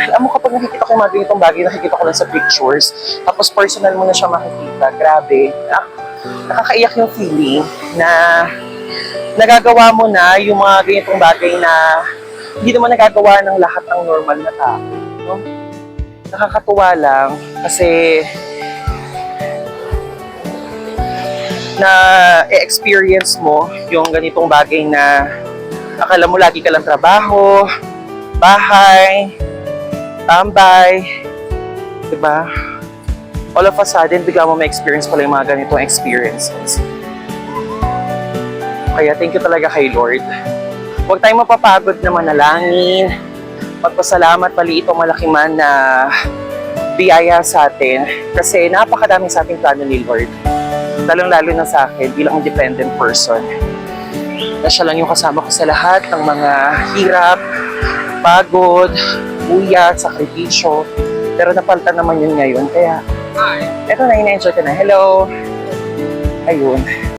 alam mo kapag nakikita ko yung mga ganitong bagay, nakikita ko lang sa pictures, tapos personal mo na siya makikita, grabe. Nakakaiyak yung feeling na nagagawa mo na yung mga ganitong bagay na hindi naman nagagawa ng lahat ng normal na tao. No? Nakakatuwa lang kasi na e-experience mo yung ganitong bagay na akala mo lagi ka lang trabaho, bahay, tambay, diba? All of a sudden, bigla mo ma-experience pala yung mga ganitong experiences. Kaya thank you talaga kay Lord. Huwag tayong mapapagod na manalangin, magpasalamat pali itong malaki man na biyaya sa atin kasi napakadami sa ating plano ni Lord. Lalong-lalo na sa akin bilang independent person. Na siya lang yung kasama ko sa lahat ng mga hirap, pagod, uyat, sakripisyo. Pero napalitan naman yun ngayon. Kaya, eto na, ina-enjoy ko na. Hello! Ayun.